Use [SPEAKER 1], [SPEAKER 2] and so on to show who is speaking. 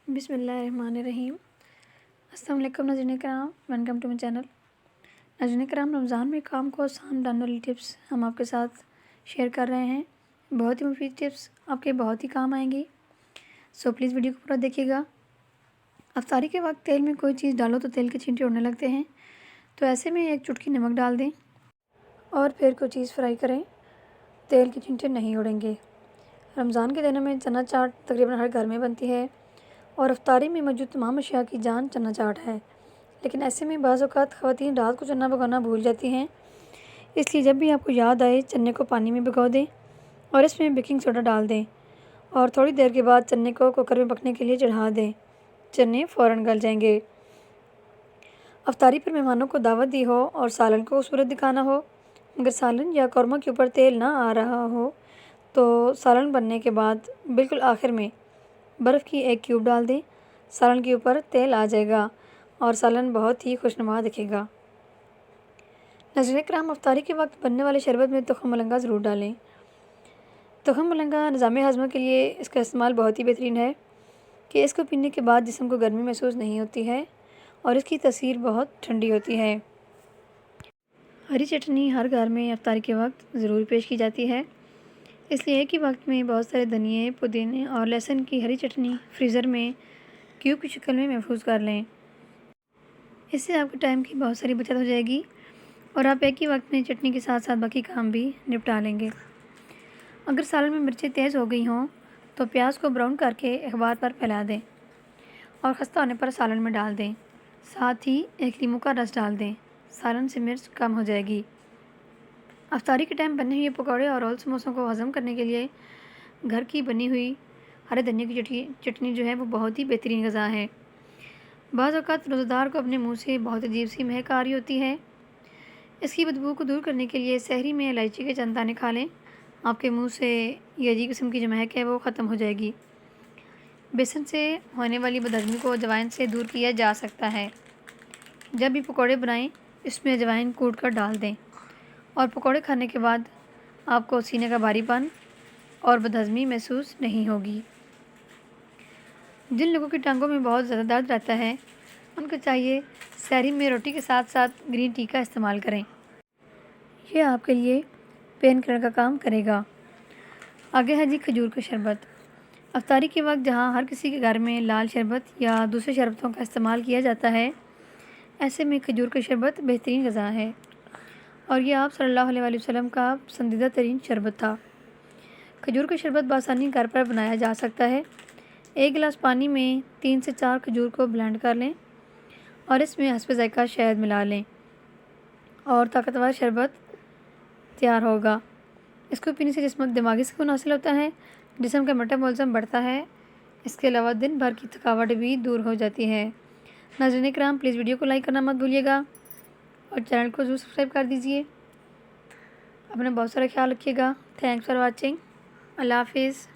[SPEAKER 1] بسم اللہ الرحمن الرحیم۔ السلام علیکم ناظرین کرام، ویلکم ٹو مائی چینل۔ ناظرین کرام، رمضان میں کام کو آسان بنانے والی ٹپس ہم آپ کے ساتھ شیئر کر رہے ہیں۔ بہت ہی مفید ٹپس آپ کے بہت ہی کام آئیں گی، سو پلیز ویڈیو کو پورا دیکھیے گا۔ افطاری کے وقت تیل میں کوئی چیز ڈالو تو تیل کے چھینٹے اڑنے لگتے ہیں، تو ایسے میں ایک چٹکی نمک ڈال دیں اور پھر کوئی چیز فرائی کریں، تیل کے چھینٹے نہیں اڑیں گے۔ رمضان کے دنوں میں چنا چاٹ تقریباً ہر گھر میں بنتی ہے اور افطاری میں موجود تمام اشیاء کی جان چنا چاٹ ہے، لیکن ایسے میں بعض اوقات خواتین رات کو چنا پکانا بھول جاتی ہیں، اس لیے جب بھی آپ کو یاد آئے چنے کو پانی میں بھگو دیں اور اس میں بیکنگ سوڈا ڈال دیں اور تھوڑی دیر کے بعد چنے کو کوکر میں پکنے کے لیے چڑھا دیں، چنے فوراً گل جائیں گے۔ افطاری پر مہمانوں کو دعوت دی ہو اور سالن کو خوبصورت دکھانا ہو مگر سالن یا قورمہ کے اوپر تیل نہ آ رہا ہو تو سالن بننے کے بعد بالکل آخر میں برف کی ایک کیوب ڈال دیں، سالن کے اوپر تیل آ جائے گا اور سالن بہت ہی خوشنما دکھے گا۔ ناظرین کرام، افطاری کے وقت بننے والے شربت میں تخم ملنگا ضرور ڈالیں۔ تخم ملنگا نظام ہاضمہ کے لیے اس کا استعمال بہت ہی بہترین ہے کہ اس کو پینے کے بعد جسم کو گرمی محسوس نہیں ہوتی ہے اور اس کی تاثیر بہت ٹھنڈی ہوتی ہے۔ ہری چٹنی ہر گھر میں افطاری کے وقت ضرور پیش کی جاتی ہے، اس لیے ایک ہی وقت میں بہت سارے دھنیے، پودینے اور لہسن کی ہری چٹنی فریزر میں کیوب کی شکل میں محفوظ کر لیں۔ اس سے آپ کے ٹائم کی بہت ساری بچت ہو جائے گی اور آپ ایک ہی وقت میں چٹنی کے ساتھ ساتھ باقی کام بھی نپٹا لیں گے۔ اگر سالن میں مرچیں تیز ہو گئی ہوں تو پیاز کو براؤن کر کے اخبار پر پھیلا دیں اور خستہ ہونے پر سالن میں ڈال دیں، ساتھ ہی ایک لیموں کا رس ڈال دیں، سالن سے مرچ کم ہو جائے گی۔ افطاری کے ٹائم بنے ہوئے پکوڑے اور رول سموسوں کو ہضم کرنے کے لیے گھر کی بنی ہوئی ہرے دھنیا کی چٹنی جو ہے وہ بہت ہی بہترین غذا ہے۔ بعض اوقات روزہ دار کو اپنے منہ سے بہت عجیب سی مہک آ رہی ہوتی ہے، اس کی بدبو کو دور کرنے کے لیے سحری میں الائچی کے چند دانے کھا لیں، آپ کے منہ سے یہ عجیب قسم کی جو مہک ہے وہ ختم ہو جائے گی۔ بیسن سے ہونے والی بدہضمی کو اجوائن سے دور کیا جا سکتا ہے۔ جب بھی پکوڑے بنائیں اس میں اجوائن کوٹ کر ڈال دیں اور پکوڑے کھانے کے بعد آپ کو سینے کا بھاری پن اور بدہضمی محسوس نہیں ہوگی۔ جن لوگوں کی ٹانگوں میں بہت زیادہ درد رہتا ہے ان کو چاہیے سحری میں روٹی کے ساتھ ساتھ گرین ٹی کا استعمال کریں، یہ آپ کے لیے پین کلر کا کام کرے گا۔ آگے ہے جی کھجور کا شربت۔ افطاری کے وقت جہاں ہر کسی کے گھر میں لال شربت یا دوسرے شربتوں کا استعمال کیا جاتا ہے، ایسے میں کھجور کا شربت بہترین غذا ہے اور یہ آپ صلی اللہ علیہ وسلم کا پسندیدہ ترین شربت تھا۔ کھجور کا شربت بآسانی گھر پر بنایا جا سکتا ہے۔ ایک گلاس پانی میں 3 سے 4 کھجور کو بلینڈ کر لیں اور اس میں حسب ذائقہ شہد ملا لیں اور طاقتور شربت تیار ہوگا۔ اس کو پینے سے جسم دماغی سکون حاصل ہوتا ہے، جسم کا میٹابولزم بڑھتا ہے، اس کے علاوہ دن بھر کی تھکاوٹ بھی دور ہو جاتی ہے۔ ناظرین کرام، پلیز ویڈیو کو لائک کرنا مت بھولیے گا اور چینل کو ضرور سبسکرائب کر دیجیے۔ اپنا بہت سارا خیال رکھیے گا۔ Thanks for watching. اللہ حافظ۔